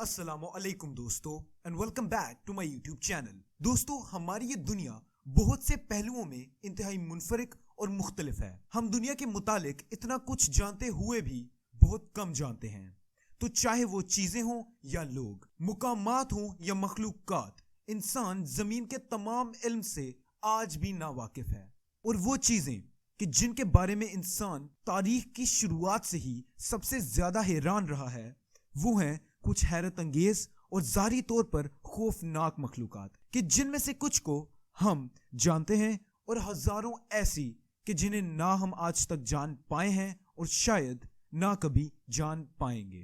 अस्सलाम वालेकुम दोस्तों and welcome back to my YouTube channel. दोस्तों, हमारी ये दुनिया बहुत से पहलुओं में इंतहाई मुनफरिक और मुख्तलिफ है। हम दुनिया के मुतालिक इतना कुछ जानते हुए भी बहुत कम जानते हैं। तो चाहे वो चीजें हों या लोग, मुकामात हों या मखलूकात, इंसान जमीन के तमाम इल्म से आज भी नावाकिफ है। और वो चीजें कि जिनके बारे में इंसान तारीख की शुरुआत से ही सबसे ज्यादा हैरान रहा है, वो हैं कुछ हैरत अंगेज और जारी तौर पर खौफनाक मखलूकात, कि जिनमें से कुछ को हम जानते हैं और हजारों ऐसी कि जिन्हें ना हम आज तक जान पाए हैं और शायद ना कभी जान पाएंगे।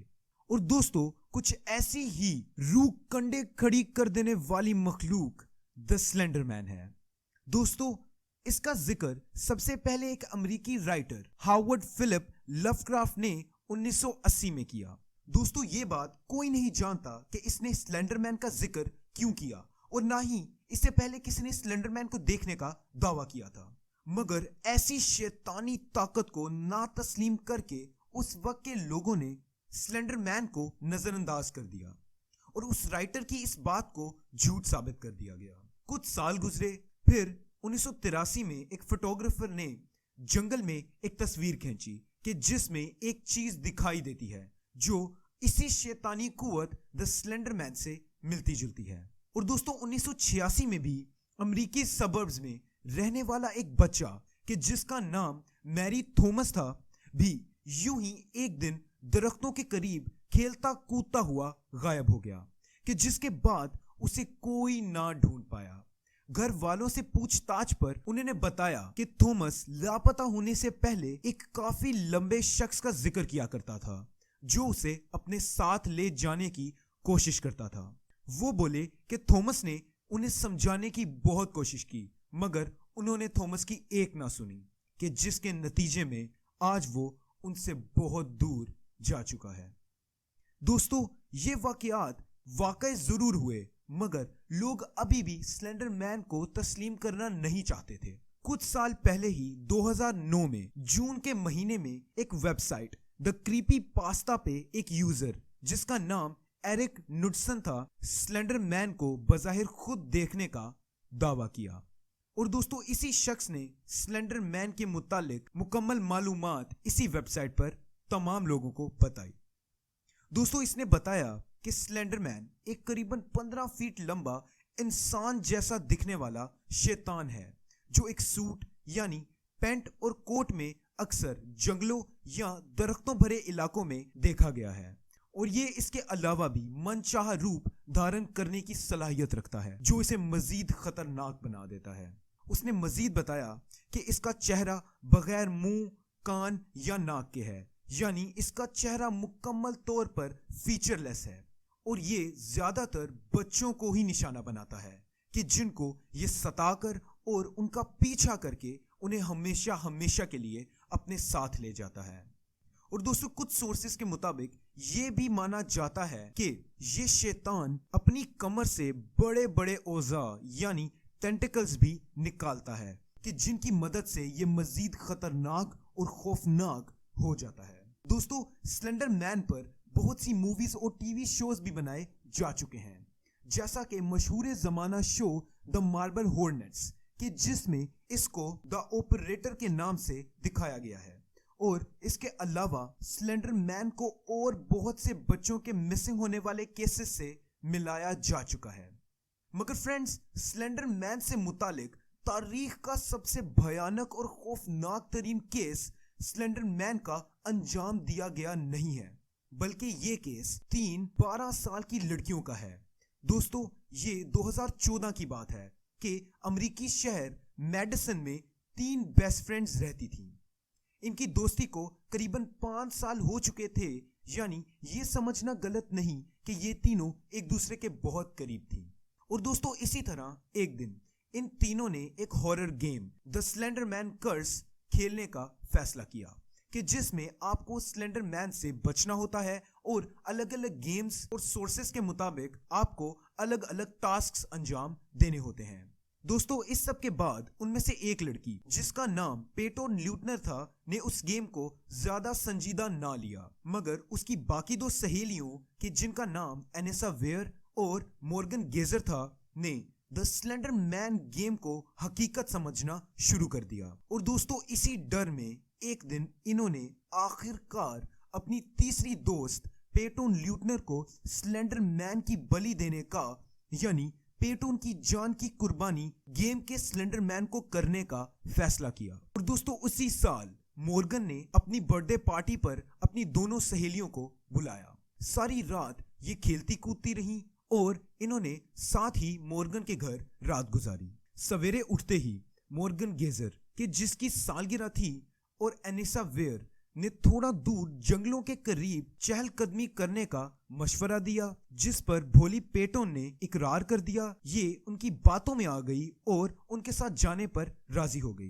और दोस्तों, कुछ ऐसी ही रूह कंडे खड़ी कर देने वाली मखलूक द स्लेंडर मैन है। दोस्तों, इसका जिक्र सबसे पहले एक अमेरिकी राइटर हार्वर्ड फिलिप लवक्राफ्ट ने 1980 में किया। दोस्तों, ये बात कोई नहीं जानता कि इसने स्लेंडरमैन का जिक्र क्यों किया, और ना ही इससे पहले किसी ने स्लेंडरमैन को देखने का दावा किया था। मगर ऐसी शैतानी ताकत को ना तस्लीम करके उस वक्त के लोगों ने स्लेंडरमैन को नजरअंदाज कर दिया और उस राइटर की इस बात को झूठ साबित कर दिया गया। कुछ साल गुजरे, फिर 1983 में एक फोटोग्राफर ने जंगल में एक तस्वीर खींची कि जिसमें एक चीज दिखाई देती है जो इसी शैतानी कुव्वत द स्लेंडरमैन से मिलती जुलती है। और दोस्तों, 1986 में भी अमेरिकी सबर्ब्स में रहने वाला एक बच्चा कि जिसका नाम मैरी थॉमस था, भी यूं ही एक दिन दरख्तों के करीब खेलता कूदता हुआ गायब हो गया, कि जिसके बाद उसे कोई ना ढूंढ पाया। घर वालों से पूछताछ पर उन्होंने बताया कि थॉमस लापता होने से पहले एक काफी लंबे शख्स का जिक्र किया करता था जो उसे अपने साथ ले जाने की कोशिश करता था। वो बोले कि थॉमस ने उन्हें समझाने की बहुत कोशिश की, मगर उन्होंने थॉमस की एक ना सुनी, कि जिसके नतीजे में आज वो उनसे बहुत दूर जा चुका है। दोस्तों, ये वाकयात वाकई जरूर हुए, मगर लोग अभी भी स्लेंडर मैन को तस्लीम करना नहीं चाहते थे। कुछ साल पहले ही 2009 में जून के महीने में एक वेबसाइट द क्रीपी पास्ता पे एक यूजर जिसका नाम एरिक नुडसन था, स्लेंडर मैन को बज़ाहिर खुद देखने का दावा किया। और दोस्तों, इसी शख्स ने स्लेंडर मैन के मुतालिक मुकम्मल मालूमात इसी वेबसाइट पर तमाम लोगों को बताई। दोस्तों, इसने बताया कि स्लेंडर मैन एक करीबन 15 फीट लंबा इंसान जैसा दिखने वाला शैतान है जो एक सूट यानी पैंट और कोट में अक्सर जंगलों या दरख्तों भरे इलाकों में देखा गया है। और ये इसके अलावा भी मनचाहा रूप धारण करने की सलाहियत रखता है जो इसे मजीद खतरनाक बना देता है। उसने मजीद बताया कि इसका चेहरा बगैर मुंह, कान या नाक के है, यानी इसका चेहरा मुकम्मल तौर पर फीचरलेस है। और ये ज्यादातर बच्चों को ही निशाना बनाता है कि जिनको ये सताकर और उनका पीछा करके उन्हें हमेशा हमेशा के लिए अपने साथ ले जाता है। और दोस्तों, कुछ सोर्सेस के मुताबिक ये भी माना जाता है कि ये शैतान अपनी कमर से बड़े बड़े औजा यानी टेंटिकल्स भी निकालता है, कि जिनकी मदद से ये मजीद खतरनाक और खौफनाक हो जाता है। दोस्तों, स्लेंडर मैन पर बहुत सी मूवीज और टीवी शोज भी बनाए जा चुके हैं, जैसा कि मशहूर जमाना शो द मार्बल हॉर्नेट्स, कि जिसमें इसको द ऑपरेटर के नाम से दिखाया गया है। और इसके अलावा स्लेंडर मैन को और बहुत से बच्चों के मिसिंग होने वाले केसेस से मिलाया जा चुका है। मगर फ्रेंड्स, स्लेंडर मैन से मुतालिक तारीख का सबसे भयानक और खौफनाक तरीन केस स्लेंडर मैन का अंजाम दिया गया नहीं है, बल्कि ये केस 12 साल की लड़कियों का है। दोस्तों, ये 2014 की बात है कि अमेरिकी शहर मेडिसन में 3 बेस्ट फ्रेंड्स रहती थीं। इनकी दोस्ती को करीबन 5 साल हो चुके थे, यानी ये समझना गलत नहीं कि ये तीनों एक दूसरे के बहुत करीब थीं। और दोस्तों, इसी तरह एक दिन इन तीनों ने एक horror game the Slender Man Curse खेलने का फैसला किया, कि जिसमें आपको स्लेंडर मैन से बचना होता है और अलग अलग गेम्स और सोर्सेस के मुताबिक आपको अलग अलग टास्क्स अंजाम देने होते हैं। दोस्तों इस सब के बाद उनमें से एक लड़की जिसका नाम पेटोन ल्यूटनर था ने उस गेम को ज्यादा संजीदा ना लिया, मगर उसकी बाकी दो सहेलियों के जिनका नाम एनेसा वेयर और मॉर्गन गेजर था ने द स्लेंडर मैन गेम को हकीकत समझना शुरू कर दिया। और दोस्तों इसी डर में एक दिन इन्होंने आखिरकार अपनी तीसरी दोस्त पेटोन ल्यूटनर को स्लेंडर मैन की बलि देने का, यानी पेटोन की जान की कुर्बानी गेम के स्लेंडर मैन को करने का फैसला किया। और दोस्तों उसी साल मॉर्गन ने अपनी बर्थडे पार्टी पर अपनी दोनों सहेलियों को बुलाया। सारी रात ये खेलती कूदती रहीं और इन्होंने साथ ही मॉर्गन के घर रात गुजारी। सवेरे उठते ही मॉर्गन गेजर के जिसकी सालगिरह थी और एनेसा वेयर ने थोड़ा दूर जंगलों के करीब चहलकदमी करने का मशवरा दिया, जिस पर भोली पेटोन ने इकरार कर दिया। ये उनकी बातों में आ गई और उनके साथ जाने पर राजी हो गई।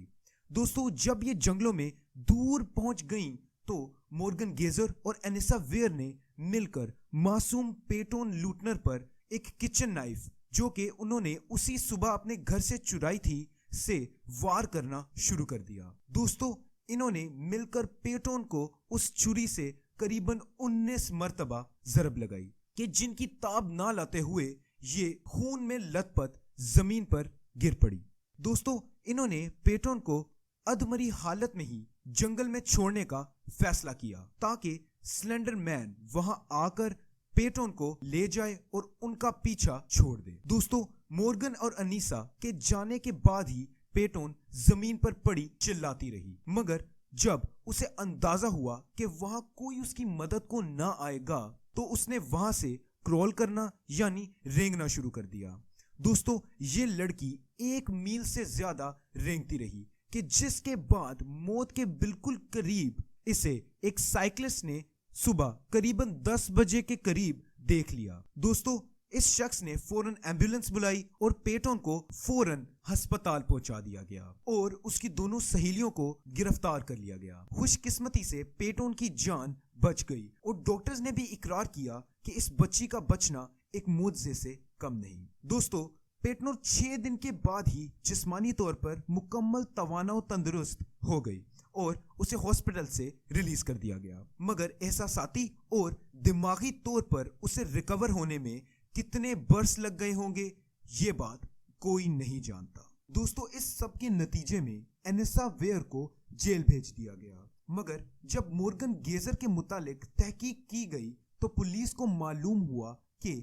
दोस्तों जब ये जंगलों में दूर पहुंच गईं तो मॉर्गन गेजर और एनेसा वेयर ने मिलकर मासूम पेटोन ल्यूटनर पर एक किचन नाइफ, जो कि उन्होंने उसी सुबह अपने घर से चुराई थी, से वार करना शुरू कर दिया। दोस्तों इन्होंने मिलकर पेटोन को उस छुरी से करीबन 19 मर्तबा जरब लगाई कि जिनकी ताब ना लाते हुए ये खून में लथपथ जमीन पर गिर पड़ी। दोस्तों इन्होंने पेटोन को अधमरी हालत में ही जंगल में छोड़ने का फैसला किया ताकि स्लेंडर मैन वहां आकर पेटोन को ले जाए और उनका पीछा छोड़ दे। दोस्तों मॉर्गन और अनीसा के जाने के बाद ही पेटोन जमीन पर पड़ी चिल्लाती रही, मगर जब उसे अंदाजा हुआ कि वहां कोई उसकी मदद को ना आएगा तो उसने वहां से क्रॉल करना यानी रेंगना शुरू कर दिया। दोस्तों ये लड़की 1 मील से ज्यादा रेंगती रही कि जिसके बाद मौत के बिल्कुल करीब इसे एक साइकिलिस्ट ने सुबह करीबन 10 बजे के करीब देख लिया। दोस्तों इस शख्स ने फौरन एम्बुलेंस बुलाई और पेटोन को फौरन अस्पताल पहुंचा दिया गया और उसकी दोनों सहेलियों को गिरफ्तार कर लिया गया। खुशकिस्मती से पेटोन की जान बच गई और डॉक्टर्स ने भी इकरार किया कि इस बच्ची का बचना एक मुआवजे से कम नहीं। दोस्तों पेटोन 6 दिन के बाद ही जिस्मानी तौर पर मुकम्मल तवाना और तंदुरुस्त हो गई और उसे हॉस्पिटल से रिलीज कर दिया गया, मगर एहसासाती और दिमागी तौर पर उसे रिकवर होने में कितने बरस लग गए होंगे ये बात कोई नहीं जानता। दोस्तों इस सब के नतीजे में एनेसा वेयर को जेल भेज दिया गया, मगर जब मॉर्गन गेजर के मुतालिक तहकीक की गई तो पुलिस को मालूम हुआ कि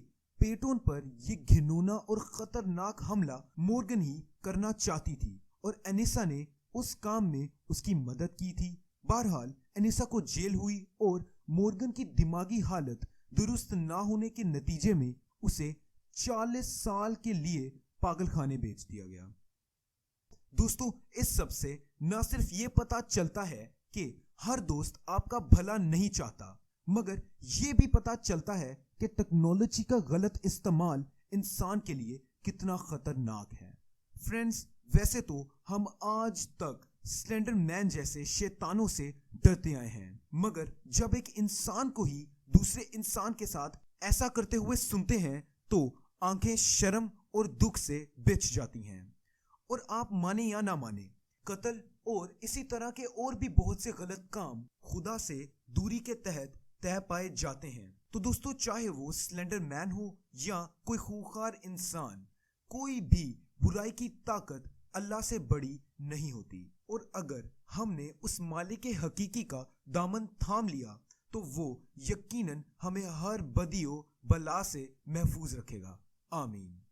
पेटोन पर यह घिनौना और खतरनाक हमला मॉर्गन ही करना चाहती थी और एनेसा ने उस काम में उसकी मदद की थी। बहरहाल एनेसा को जेल हुई और मॉर्गन की दिमागी हालत दुरुस्त ना होने के नतीजे में उसे 40 साल के लिए पागलखाने भेज दिया गया। दोस्तों इस सब से न सिर्फ ये पता चलता है कि हर दोस्त आपका भला नहीं चाहता, मगर ये भी पता चलता है कि टेक्नोलॉजी का गलत इस्तेमाल इंसान के लिए कितना खतरनाक है। फ्रेंड्स वैसे तो हम आज तक स्लेंडर मैन जैसे शैतानों से डरते आए हैं, मगर जब एक इंसान को ही दूसरे इंसान के साथ ऐसा करते हुए सुनते हैं तो आंखें शर्म और दुख से बिछ जाती हैं। और आप माने या ना माने, कत्ल और इसी तरह के और भी बहुत से गलत काम खुदा से दूरी के तहत तय पाए जाते हैं। तो दोस्तों चाहे वो स्लेंडर मैन हो या कोई खूंखार इंसान, कोई भी बुराई की ताकत अल्लाह से बड़ी नहीं होती। और अगर हमने उस मालिक हकीकी का दामन थाम लिया तो वो यकीनन हमें हर बदियों बला से महफूज रखेगा। आमीन।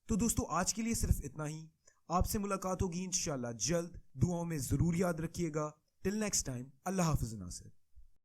तो दोस्तों आज के लिए सिर्फ इतना ही। आपसे मुलाकात होगी इंशाल्लाह जल्द। दुआओं में जरूर याद रखिएगा। टिल नेक्स्ट टाइम, अल्लाह हाफिज़ नासिर।